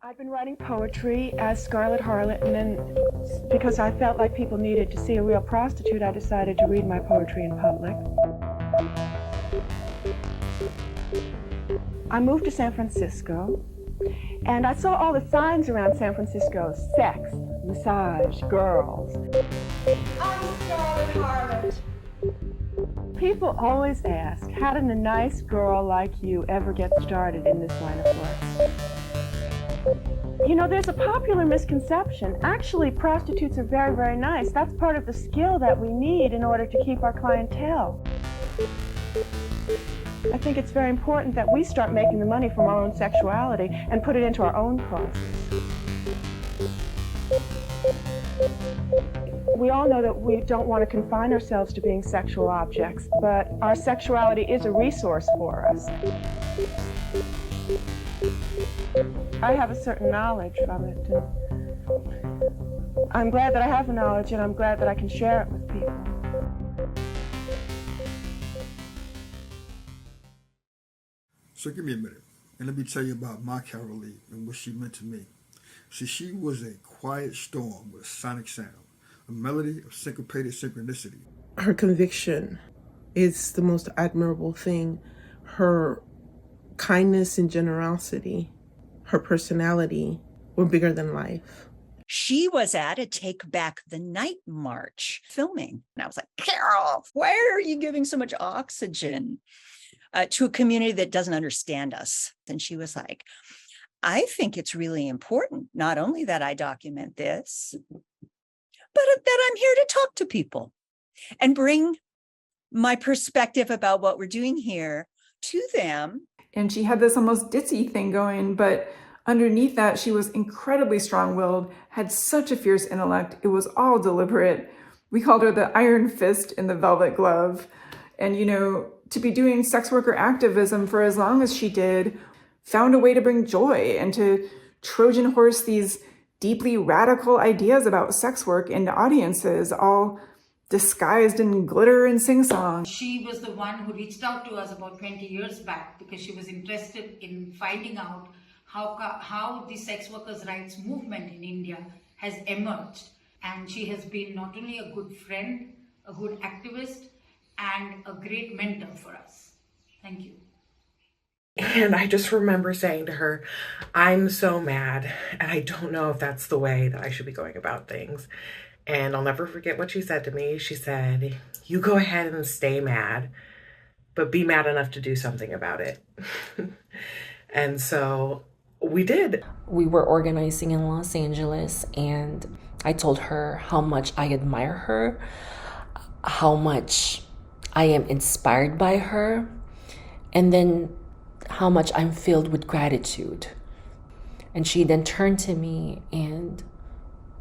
I've been writing poetry as Scarlet Harlot, and then because I felt like people needed to see a real prostitute, I decided to read my poetry in public. I moved to San Francisco, and I saw all the signs around San Francisco: sex, massage, girls. I'm Scarlet Harlot. People always ask, how did a nice girl like you ever get started in this line of work? You know, there's a popular misconception. Actually, prostitutes are very, very nice. That's part of the skill that we need in order to keep our clientele. I think it's very important that we start making the money from our own sexuality and put it into our own causes. We all know that we don't want to confine ourselves to being sexual objects, but our sexuality is a resource for us. I have a certain knowledge from it. And I'm glad that I have the knowledge, and I'm glad that I can share it with people. So give me a minute, and let me tell you about my Carol Leigh and what she meant to me. See, she was a quiet storm with a sonic sound, a melody of syncopated synchronicity. Her conviction is the most admirable thing. Her kindness and generosity, her personality were bigger than life. She was at a Take Back the Night march filming. And I was like, Carol, why are you giving so much oxygen to a community that doesn't understand us? And she was like, I think it's really important, not only that I document this, but that I'm here to talk to people and bring my perspective about what we're doing here to them. And she had this almost ditzy thing going, but underneath that, she was incredibly strong-willed, had such a fierce intellect. It was all deliberate. We called her the iron fist in the velvet glove. And, you know, to be doing sex worker activism for as long as she did, found a way to bring joy and to Trojan horse these deeply radical ideas about sex work into audiences, all disguised in glitter and sing-song. She was the one who reached out to us about 20 years back because she was interested in finding out how the sex workers' rights movement in India has emerged. And she has been not only a good friend, a good activist, and a great mentor for us. Thank you. And I just remember saying to her, I'm so mad, and I don't know if that's the way that I should be going about things. And I'll never forget what she said to me. She said, you go ahead and stay mad, but be mad enough to do something about it. And so we did. We were organizing in Los Angeles, and I told her how much I admire her, how much I am inspired by her, and then how much I'm filled with gratitude. And she then turned to me and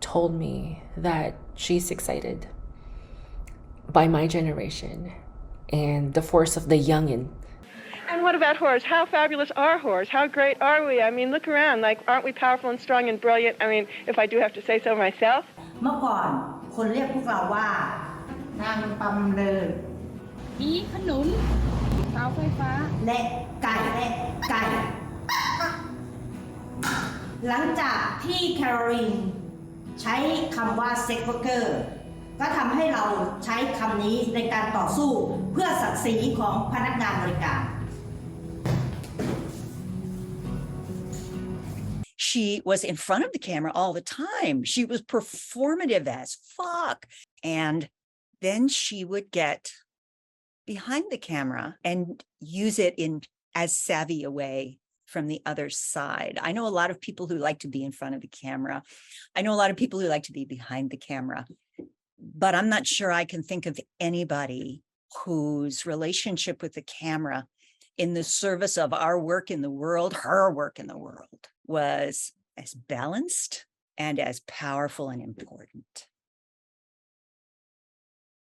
told me that she's excited by my generation and the force of the youngin'. And what about whores? How fabulous are whores? How great are we? I mean, look around. Like, aren't we powerful and strong and brilliant? I mean, if I do have to say so myself. เมื่อก่อนคนเรียกพวกเราว่านางตำเลิศอีขนุนเสาไฟฟ้าและไก่หลังจากที่แคโรลีนใช้คำว่าเซ็กเวอร์เกอร์ก็ทำให้เราใช้คำนี้ในการต่อสู้เพื่อศักดิ์ศรีของพนักงานบริการ She was in front of the camera all the time. She was performative as fuck. And then she would get behind the camera and use it in as savvy a way from the other side. I know a lot of people who like to be in front of the camera. I know a lot of people who like to be behind the camera, but I'm not sure I can think of anybody whose relationship with the camera in the service of our work in the world, her work in the world, was as balanced and as powerful and important.